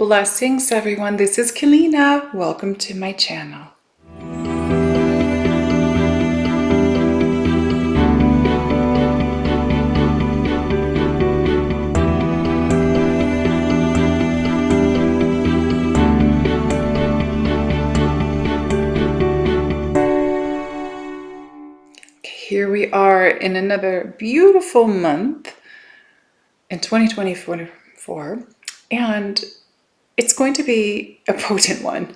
Blessings, everyone. This is Keleena. Welcome to my channel. Here we are in another beautiful month in 2024, and it's going to be a potent one.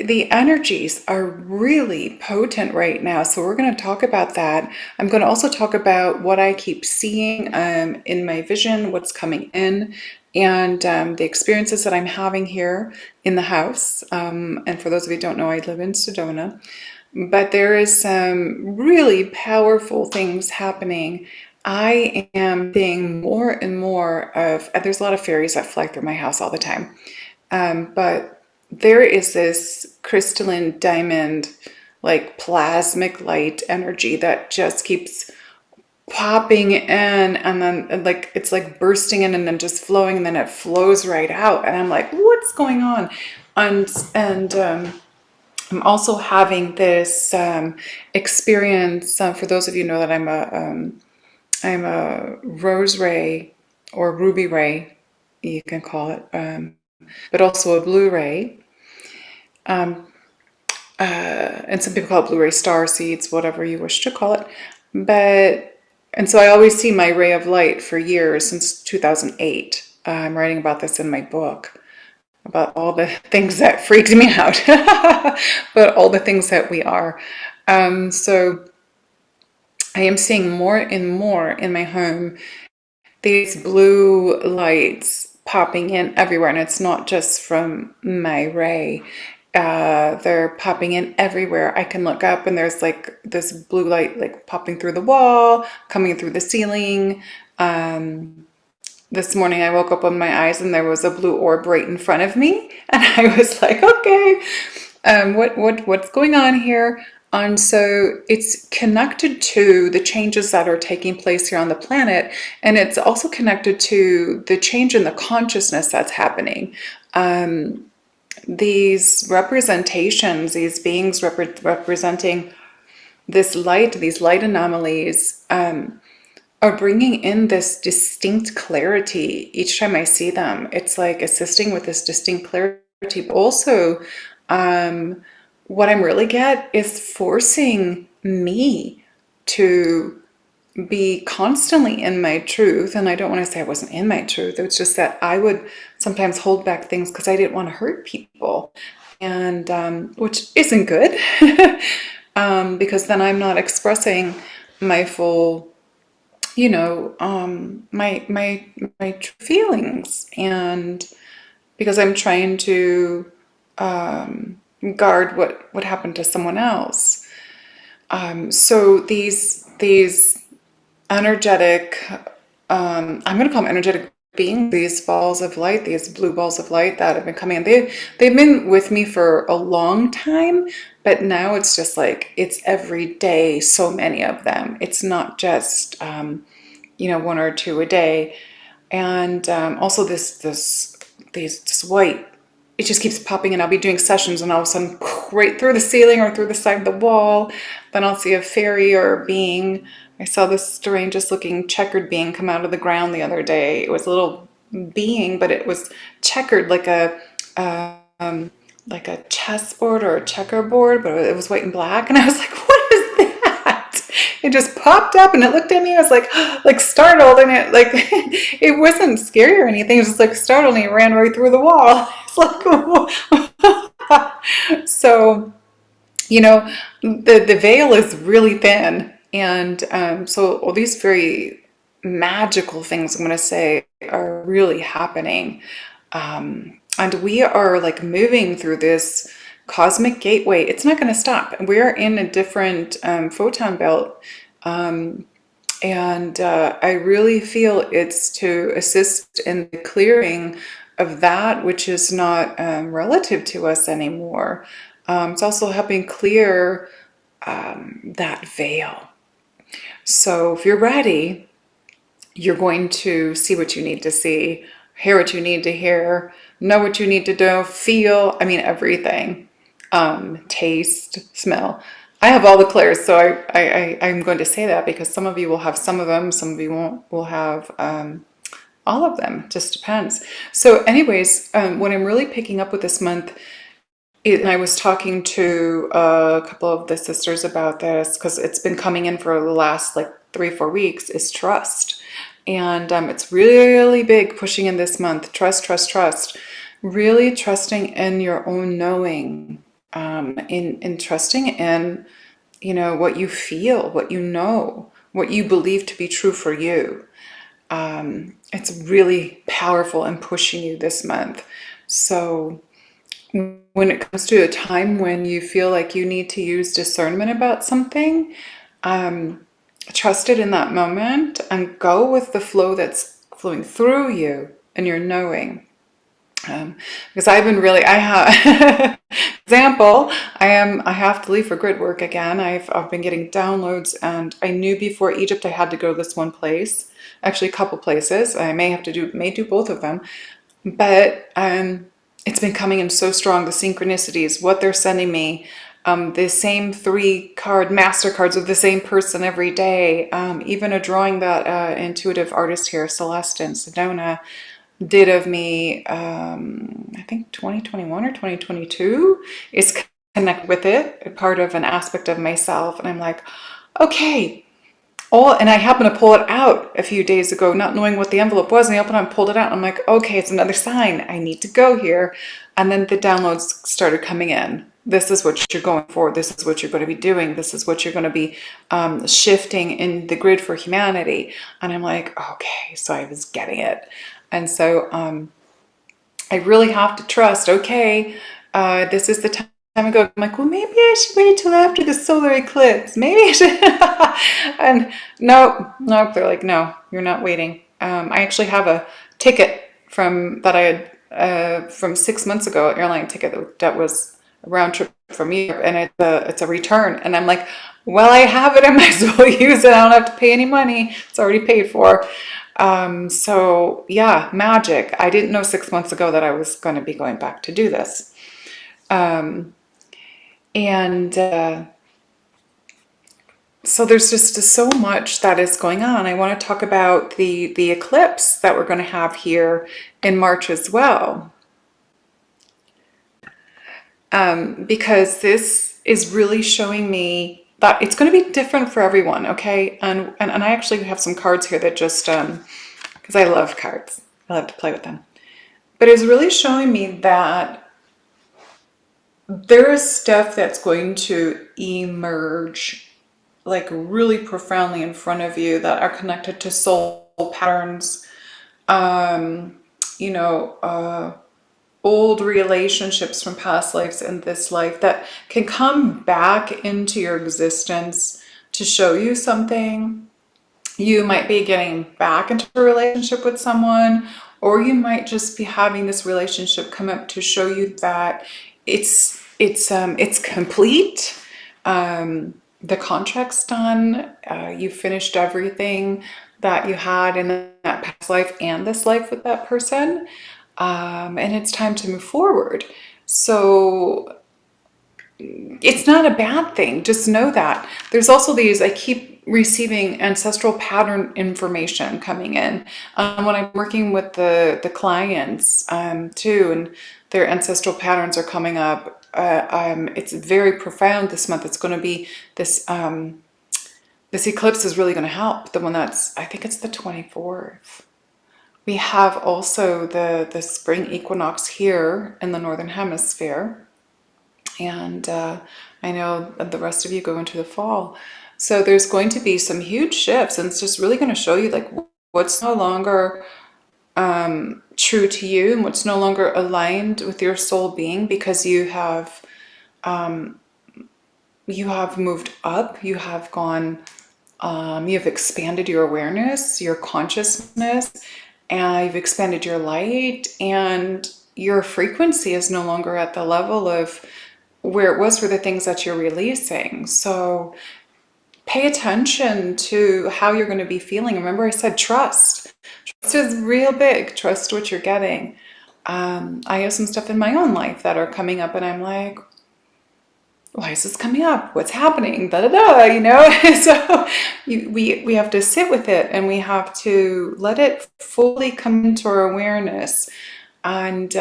The energies are really potent right now, so we're going to talk about that. I'm going to also talk about what I keep seeing in my vision, what's coming in, and the experiences that I'm having here in the house. And for those of you who don't know, I live in Sedona, but there is some really powerful things happening. I am seeing more and more of, there's a lot of fairies that fly through my house all the time, but there is this crystalline diamond, like plasmic light energy that just keeps popping in, and then like it's like bursting in and then just flowing, and then it flows right out. And I'm like, what's going on? And I'm also having this experience. For those of you who know that I'm a rose ray or ruby ray, you can call it, but also a blue ray. And some people call it blue ray star seeds, whatever you wish to call it. And so I always see my ray of light for years, since 2008. I'm writing about this in my book, about all the things that freaked me out, but all the things that we are. So I am seeing more and more in my home these blue lights popping in everywhere, and it's not just from my ray. They're popping in everywhere. I can look up and there's like this blue light like popping through the wall, coming through the ceiling. This morning I woke up with my eyes and there was a blue orb right in front of me, and I was like, okay, what's going on here? And so it's connected to the changes that are taking place here on the planet, and it's also connected to the change in the consciousness that's happening. These representations, these beings representing this light, these light anomalies, are bringing in this distinct clarity. Each time I see them, it's like assisting with this distinct clarity. But also, what I'm really get is forcing me to be constantly in my truth. And I don't want to say I wasn't in my truth. It's just that I would sometimes hold back things because I didn't want to hurt people, and which isn't good, because then I'm not expressing my full, my true feelings, and because I'm trying to guard what happened to someone else. So these energetic, I'm going to call them energetic beings, these balls of light, these blue balls of light that have been coming in. They've been with me for a long time, but now it's just like, it's every day, so many of them. It's not just, one or two a day. And also this white, it just keeps popping in. I'll be doing sessions and all of a sudden, right through the ceiling or through the side of the wall, then I'll see a fairy or a being. I saw this strangest looking checkered being come out of the ground the other day. It was a little being, but it was checkered like a chessboard or a checkerboard, but it was white and black. And I was like, what is that? It just popped up and it looked at me. I was like startled, and it like it wasn't scary or anything. It was just like startled, and it ran right through the wall. It's like, so the veil is really thin, and so all these very magical things, I'm going to say, are really happening, and we are like moving through this cosmic gateway. It's not going to stop. We're in a different photon belt, and I really feel it's to assist in the clearing of that which is not relative to us anymore. It's also helping clear that veil. So if you're ready, You're going to see what you need to see, hear what you need to hear, know what you need to do, feel, I mean, everything. Taste, smell. I have all the clairs, so I'm going to say that because some of you will have some of them, some of you won't, will have all of them. Just depends. So anyways, what I'm really picking up with this month, and I was talking to a couple of the sisters about this because it's been coming in for the last like 3-4 weeks, is trust. And it's really big pushing in this month. Trust, trust, trust. Really trusting in your own knowing, in trusting in, you know, what you feel, what you know, what you believe to be true for you. It's really powerful and pushing you this month. So when it comes to a time when you feel like you need to use discernment about something, trust it in that moment and go with the flow that's flowing through you and your knowing. Because I've been really, I have, example, I have to leave for grid work again. I've been getting downloads, and I knew before Egypt I had to go to this one place, actually a couple places. I may do both of them, but it's been coming in so strong. The synchronicities, what they're sending me, the same 3 MasterCards of the same person every day. Even a drawing that intuitive artist here, Celeste in Sedona, did of me, I think 2021 or 2022, is connect with it, a part of an aspect of myself. And I'm like, okay. And I happened to pull it out a few days ago, not knowing what the envelope was, and I opened it and pulled it out. And I'm like, okay, it's another sign. I need to go here. And then the downloads started coming in. This is what you're going for. This is what you're going to be doing. This is what you're going to be shifting in the grid for humanity. And I'm like, okay, so I was getting it. And so I really have to trust, okay, this is the time ago. I'm like, well, maybe I should wait till after the solar eclipse. Maybe I should. And no, they're like, no, you're not waiting. I actually have a ticket from that I had from 6 months ago, airline ticket that was a round trip from Europe, and it's a return. And I'm like, well, I have it. I might as well use it. I don't have to pay any money. It's already paid for. So yeah, magic. I didn't know 6 months ago that I was going to be going back to do this. So there's just so much that is going on. I want to talk about the eclipse that we're going to have here in March as well. Because this is really showing me that it's going to be different for everyone, okay? And I actually have some cards here that just, because I love cards. I love to play with them. But it's really showing me that there is stuff that's going to emerge like really profoundly in front of you that are connected to soul patterns, you know, old relationships from past lives and this life that can come back into your existence to show you something. You might be getting back into a relationship with someone, or you might just be having this relationship come up to show you that it's complete. The contract's done. You finished everything that you had in that past life and this life with that person. And it's time to move forward. So it's not a bad thing. Just know that. There's also these, I keep receiving ancestral pattern information coming in. When I'm working with the clients too, and their ancestral patterns are coming up, it's very profound this month. It's going to be this, this eclipse is really going to help. The one that's, I think it's the 24th. We have also the spring equinox here in the Northern Hemisphere. And I know the rest of you go into the fall. So there's going to be some huge shifts, and it's just really going to show you like what's no longer true to you and what's no longer aligned with your soul being, because you have moved up, you have gone, you have expanded your awareness, your consciousness, and you've expanded your light, and your frequency is no longer at the level of where it was for the things that you're releasing. So pay attention to how you're going to be feeling. Remember I said trust. Trust is real big. Trust what you're getting. I have some stuff in my own life that are coming up and I'm like, why is this coming up? What's happening? Da da da, you know? So we have to sit with it and we have to let it fully come into our awareness and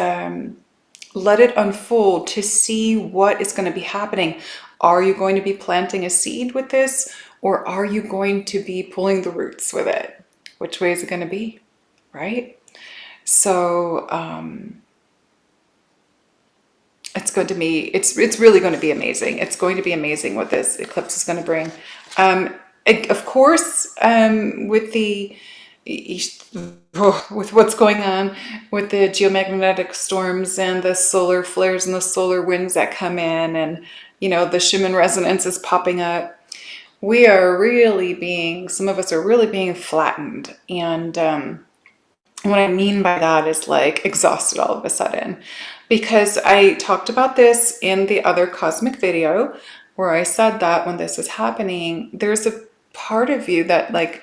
let it unfold to see what is going to be happening. Are you going to be planting a seed with this, or are you going to be pulling the roots with it? Which way is it going to be, right? So it's going to be, it's really going to be amazing. It's going to be amazing what this eclipse is going to bring. Of course, with the with what's going on with the geomagnetic storms and the solar flares and the solar winds that come in, and you know, the Schumann resonance is popping up, we are really being, some of us are really being flattened. And what I mean by that is like exhausted all of a sudden, because I talked about this in the other cosmic video where I said that when this is happening, there's a part of you that like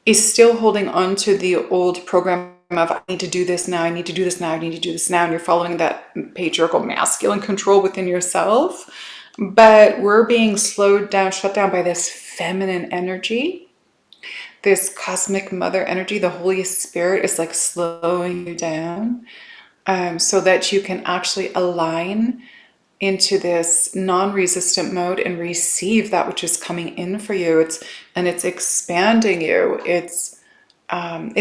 is still holding on to the old program of I need to do this now, I need to do this now, I need to do this now, and you're following that patriarchal masculine control within yourself. But we're being slowed down, shut down by this feminine energy, this cosmic mother energy. The Holy Spirit is like slowing you down so that you can actually align into this non-resistant mode and receive that which is coming in for you. It's expanding you. It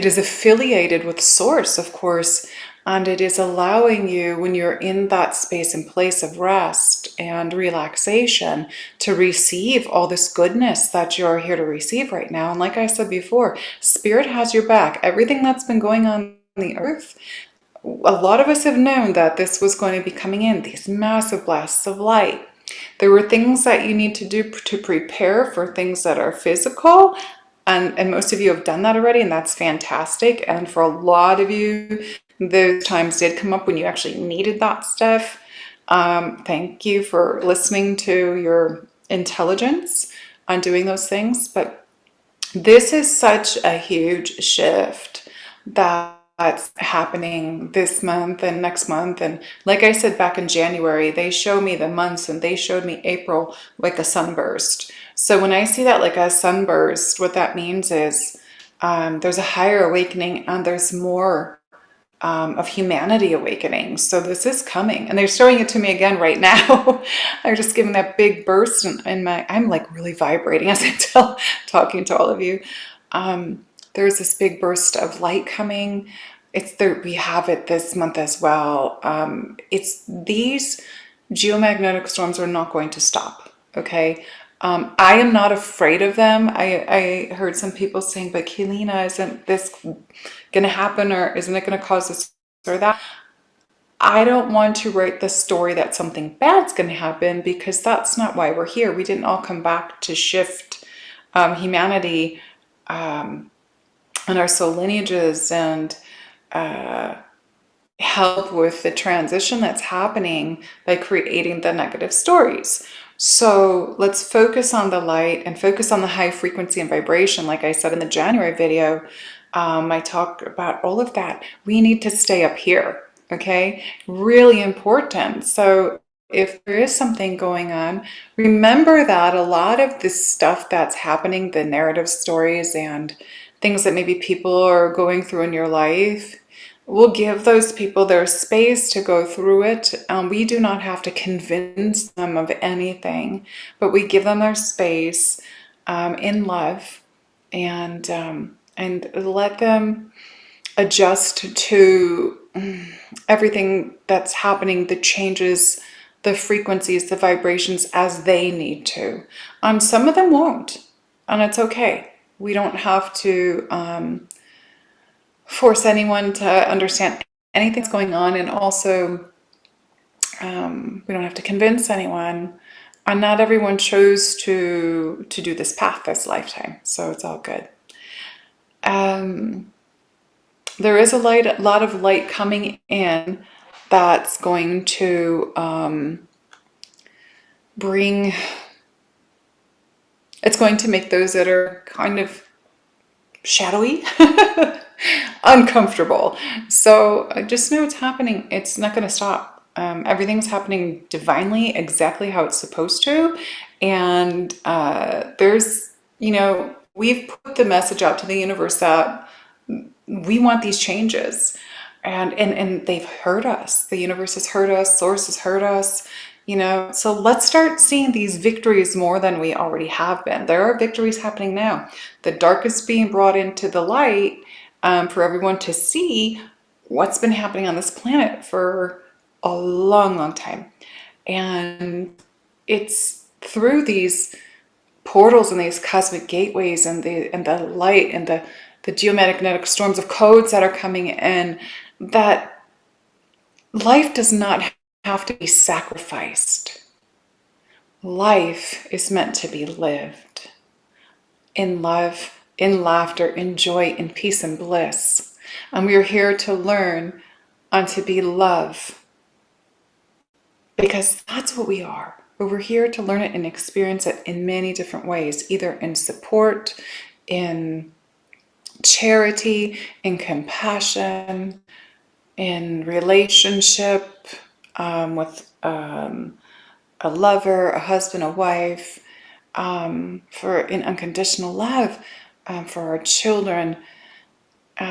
is affiliated with source, of course, and it is allowing you, when you're in that space and place of rest and relaxation, to receive all this goodness that you're here to receive right now. And like I said before, Spirit has your back. Everything that's been going on the earth, a lot of us have known that this was going to be coming in, these massive blasts of light. There were things that you need to do to prepare for things that are physical, and most of you have done that already, and that's fantastic. And for a lot of you, those times did come up when you actually needed that stuff. Thank you for listening to your intelligence on doing those things. But this is such a huge shift that's happening this month and next month. And like I said back in January, they show me the months, and they showed me April like a sunburst. So when I see that like a sunburst, what that means is there's a higher awakening, and there's more of humanity awakening. So this is coming, and they're showing it to me again right now. I'm just giving that big burst, and I'm like really vibrating as I'm talking to all of you. There's this big burst of light coming. We have it this month as well. It's these geomagnetic storms are not going to stop. Okay. I am not afraid of them. I heard some people saying, but Keleena, isn't this going to happen, or isn't it going to cause this or that? I don't want to write the story that something bad's going to happen, because that's not why we're here. We didn't all come back to shift humanity and our soul lineages and help with the transition that's happening by creating the negative stories. So let's focus on the light and focus on the high frequency and vibration. Like I said in the January video, I talk about all of that. We need to stay up here, okay? Really important. So if there is something going on, remember that a lot of this stuff that's happening, the narrative stories and things that maybe people are going through in your life, we'll give those people their space to go through it. We do not have to convince them of anything, but we give them their space in love, and let them adjust to everything that's happening, the changes, the frequencies, the vibrations as they need to. Some of them won't, and it's okay. We don't have to force anyone to understand anything that's going on, and also we don't have to convince anyone, and not everyone chose to do this path this lifetime, so it's all good. There is a lot of light coming in that's going to bring It's going to make those that are kind of shadowy uncomfortable. So just know it's happening. It's not going to stop. Everything's happening divinely, exactly how it's supposed to. And there's, we've put the message out to the universe that we want these changes. And they've heard us. The universe has heard us. Source has heard us. So let's start seeing these victories more than we already have been. There are victories happening now. The dark is being brought into the light for everyone to see what's been happening on this planet for a long, long time. And it's through these portals and these cosmic gateways and the light and the geomagnetic storms of codes that are coming in that life does not have to be sacrificed. Life is meant to be lived in love, in laughter, in joy, in peace and bliss. And we are here to learn and to be love, because that's what we are. But we're here to learn it and experience it in many different ways, either in support, in charity, in compassion, in relationship with a lover, a husband, a wife, in unconditional love, for our children,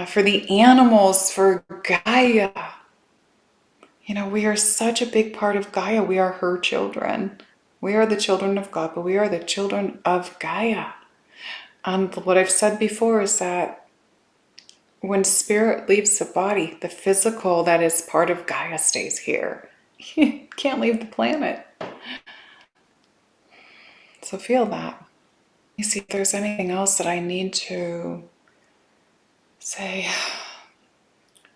for the animals, for Gaia. We are such a big part of Gaia. We are her children. We are the children of God, but we are the children of Gaia. And what I've said before is that when spirit leaves the body, the physical that is part of Gaia stays here. You can't leave the planet. So feel that. Let me see if there's anything else that I need to say.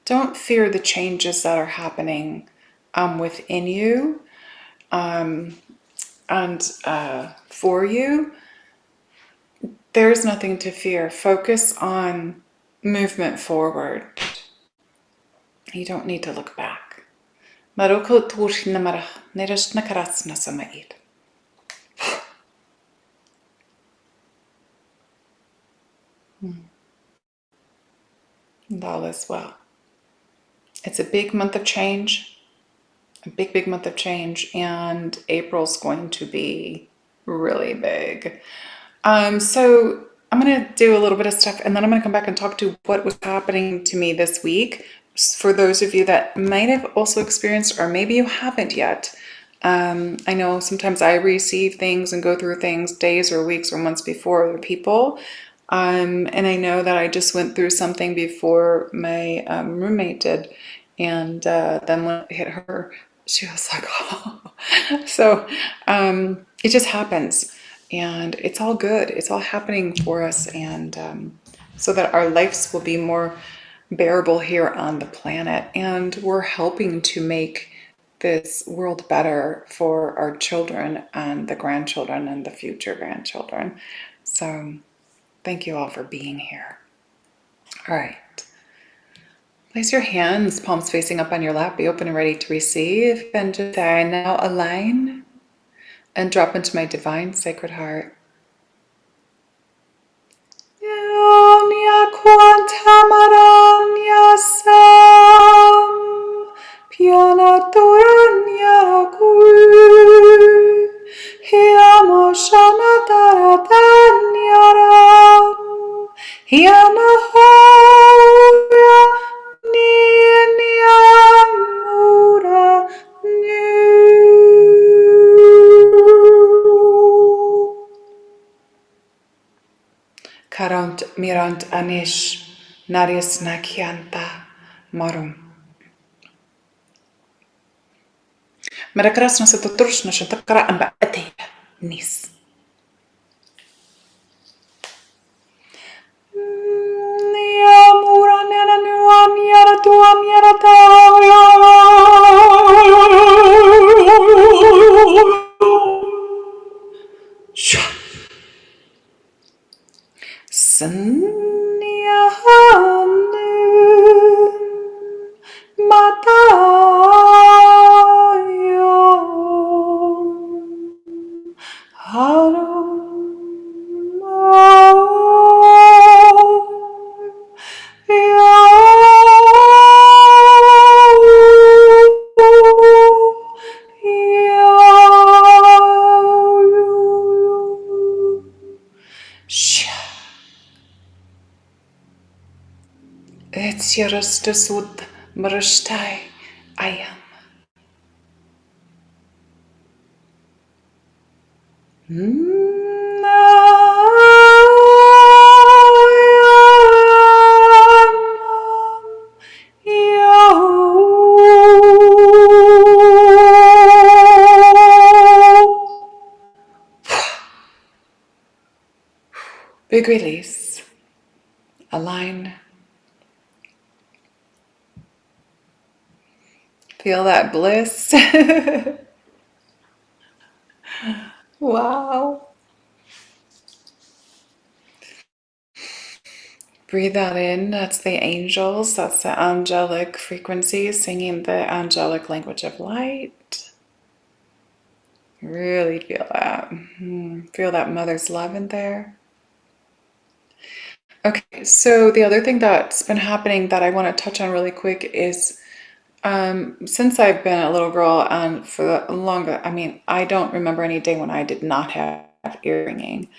Don't fear the changes that are happening within you and for you. There's nothing to fear. Focus on movement forward. You don't need to look back. And all is well. It's a big month of change, a big, big month of change, and April's going to be really big. So I'm going to do a little bit of stuff, and then I'm going to come back and talk to what was happening to me this week. For those of you that might have also experienced, or maybe you haven't yet. I know sometimes I receive things and go through things days or weeks or months before other people. And I know that I just went through something before my roommate did. And then when it hit her, she was like, oh. So it just happens. And it's all good. It's all happening for us. And so that our lives will be more bearable here on the planet. And we're helping to make this world better for our children and the grandchildren and the future grandchildren. So thank you all for being here. All right. Place your hands, palms facing up on your lap. Be open and ready to receive. And just say, I now align and drop into my divine sacred heart. Karant mirant anish narius nakianta marum. Merakrasna se totrusna shatakara amba ate nis. Sierastasud Marashtai Ayam. Big release. Align. Feel that bliss. Wow. Breathe that in. That's the angels. That's the angelic frequency singing the angelic language of light. Really feel that. Feel that mother's love in there. Okay, so the other thing that's been happening that I want to touch on really quick is since I've been a little girl and for the longer, I mean, I don't remember any day when I did not have ear ringing.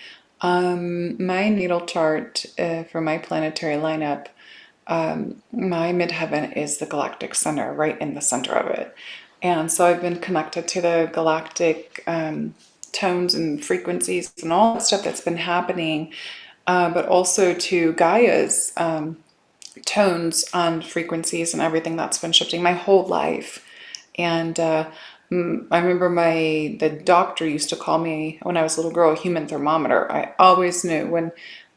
My natal chart for my planetary lineup, my midheaven is the galactic center, right in the center of it. And so I've been connected to the galactic tones and frequencies and all that stuff that's been happening, but also to Gaia's tones and frequencies and everything that's been shifting my whole life. And I remember the doctor used to call me when I was a little girl a human thermometer. I always knew when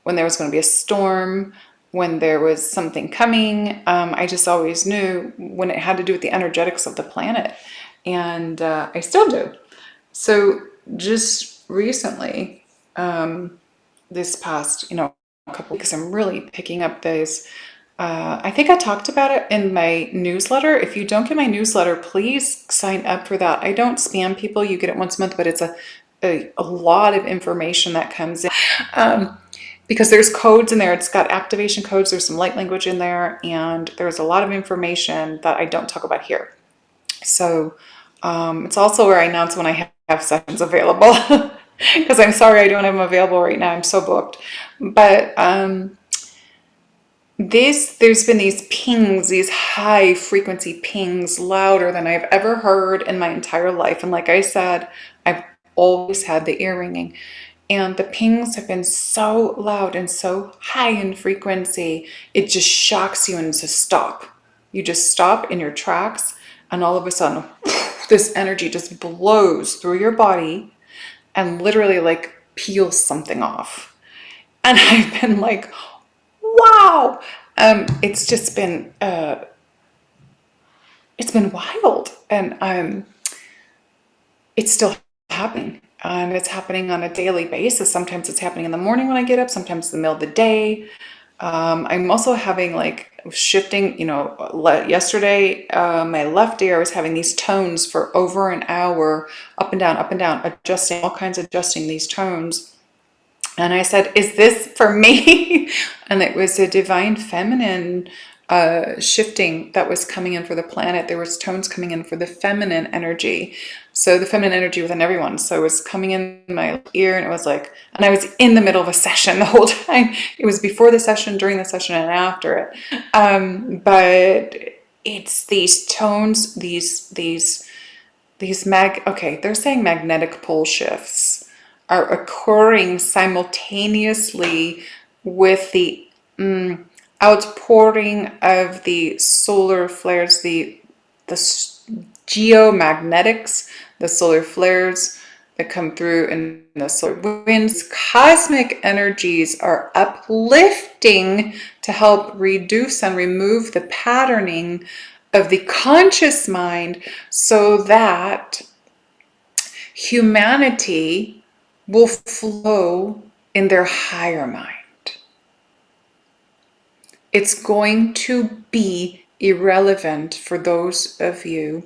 there was going to be a storm, when there was something coming. I just always knew when it had to do with the energetics of the planet, and I still do. So just recently, this past couple weeks, I'm really picking up those. I think I talked about it in my newsletter. If you don't get my newsletter, please sign up for that. I don't spam people. You get it once a month, but it's a lot of information that comes in because there's codes in there. It's got activation codes. There's some light language in there, and there's a lot of information that I don't talk about here. So it's also where I announce when I have sessions available because I'm sorry I don't have them available right now. I'm so booked. But there's been these pings, these high frequency pings, louder than I've ever heard in my entire life. And like I said, I've always had the ear ringing. And the pings have been so loud and so high in frequency, it just shocks you into stop. You just stop in your tracks, and all of a sudden, this energy just blows through your body and literally like peels something off. And I've been like, wow. It's just been it's been wild, and it's still happening, and it's happening on a daily basis. Sometimes it's happening in the morning when I get up, sometimes in the middle of the day. I'm also having like shifting, yesterday, my left ear, I was having these tones for over an hour, up and down, adjusting all kinds of adjusting these tones. And I said, is this for me? And it was a divine feminine shifting that was coming in for the planet. There was tones coming in for the feminine energy. So the feminine energy within everyone. So it was coming in my ear, and it was like, and I was in the middle of a session the whole time. It was before the session, during the session, and after it. But it's these tones, okay, they're saying magnetic pole shifts are occurring simultaneously with the outpouring of the solar flares, the geomagnetics, the solar flares that come through in the solar winds. Cosmic energies are uplifting to help reduce and remove the patterning of the conscious mind so that humanity will flow in their higher mind. It's going to be irrelevant for those of you,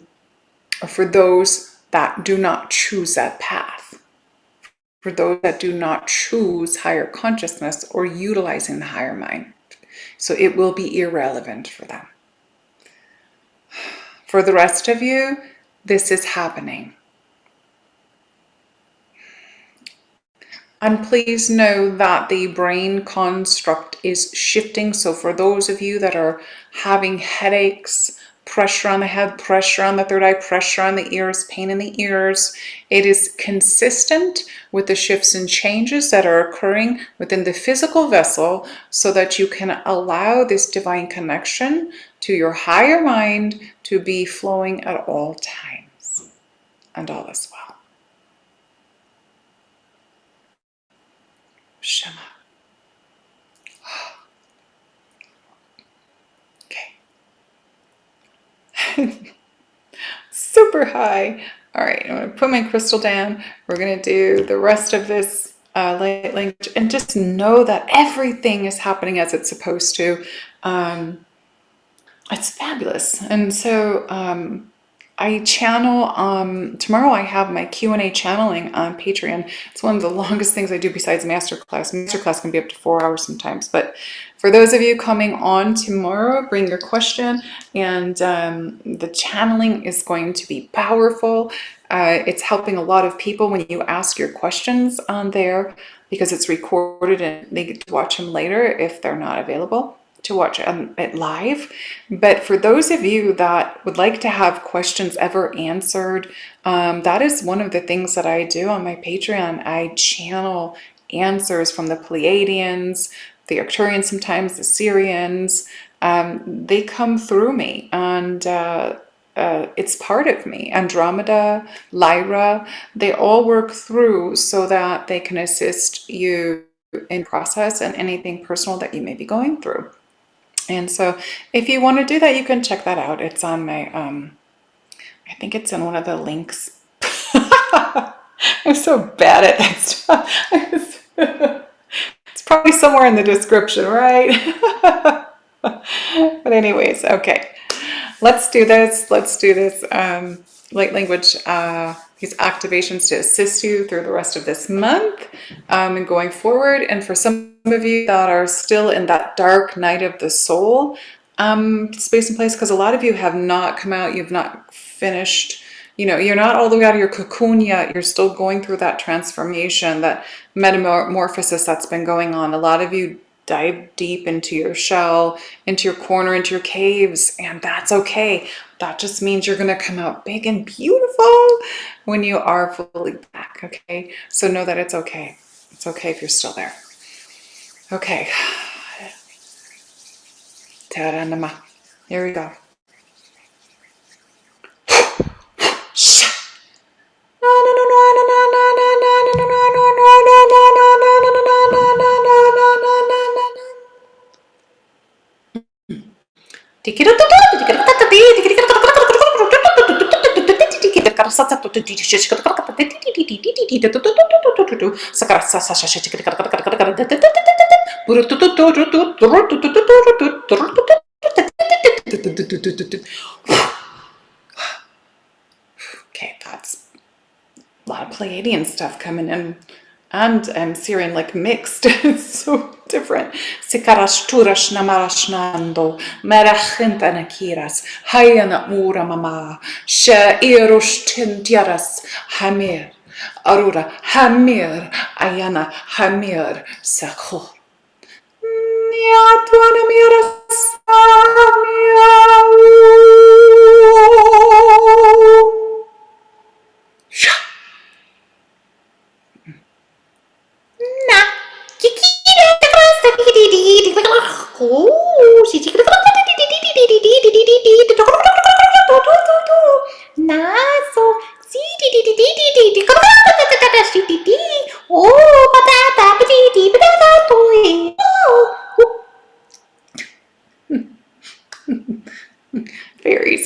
or for those that do not choose that path, for those that do not choose higher consciousness or utilizing the higher mind. So it will be irrelevant for them. For the rest of you, this is happening. And please know that the brain construct is shifting. So for those of you that are having headaches, pressure on the head, pressure on the third eye, pressure on the ears, pain in the ears, it is consistent with the shifts and changes that are occurring within the physical vessel so that you can allow this divine connection to your higher mind to be flowing at all times. And all is well. Shema. Okay. Super high. All right, I'm going to put my crystal down. We're going to do the rest of this light language and just know that everything is happening as it's supposed to. It's fabulous. And so I channel, tomorrow I have my Q&A channeling on Patreon. It's one of the longest things I do besides masterclass. Masterclass can be up to 4 hours sometimes. But for those of you coming on tomorrow, bring your question, and the channeling is going to be powerful. It's helping a lot of people when you ask your questions on there because it's recorded and they get to watch them later if they're not available to watch it live. But for those of you that would like to have questions ever answered, that is one of the things that I do on my Patreon. I channel answers from the Pleiadians, the Arcturians, sometimes the Syrians. They come through me, and it's part of me. Andromeda, Lyra, they all work through so that they can assist you in process and anything personal that you may be going through. And so if you want to do that, you can check that out. It's on my, I think it's in one of the links. I'm so bad at that stuff. It's probably somewhere in the description, right? But anyways, okay. Let's do this. Let's do this. Light language, these activations to assist you through the rest of this month and going forward. And for some of you that are still in that dark night of the soul space and place, because a lot of you have not come out, you've not finished, you know, you're not all the way out of your cocoon yet. You're still going through that transformation, that metamorphosis that's been going on. A lot of you dive deep into your shell, into your corner, into your caves, and that's okay. That just means you're going to come out big and beautiful when you are fully back, okay? So know that it's okay. It's okay if you're still there. Okay. Here we go. Okay, that's a lot of Pleiadian stuff coming in, and Syrian, like mixed. It's so different. Sikarashturash namarashnando, merachint anakiras, hayana ura mama, shairush tintiaras, hamir, arura, hamir, ayana, hamir, sakho. Nyatuana miras, Fairies.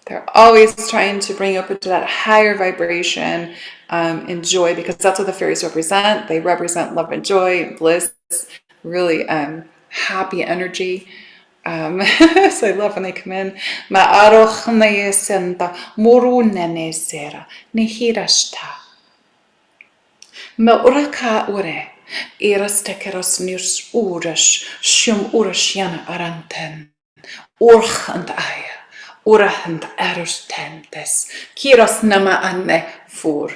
They're always trying to bring up into that higher vibration and joy, because that's what the fairies represent. They represent love and joy, bliss, really happy energy. So I love when they come in. Meuraka ure, iras tekeros nirs uras, shum uras yana aranten, urchand aya, Urahent erustentes. Kiros nama anne fur.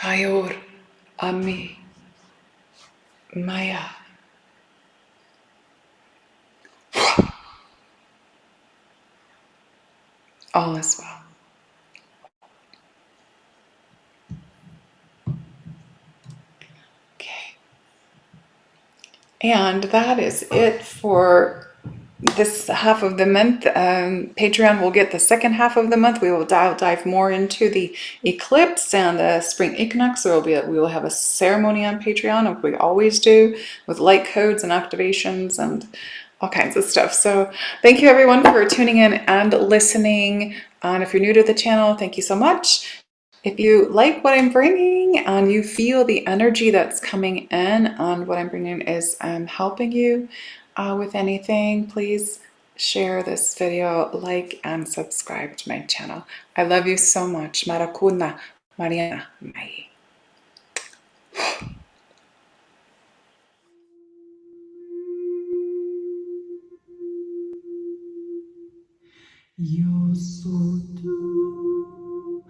Hayor ami maya. All is well. Okay. And that is it for this half of the month. Patreon will get the second half of the month. We will dive more into the eclipse and the spring equinox. So we will have a ceremony on Patreon, like we always do, with light codes and activations and all kinds of stuff. So thank you everyone for tuning in and listening. And if you're new to the channel, thank you so much. If you like what I'm bringing and you feel the energy that's coming in and what I'm bringing is helping you with anything, please share this video, like, and subscribe to my channel. I love you so much. Marakuna, Mariana, Mai. Yo soy tu,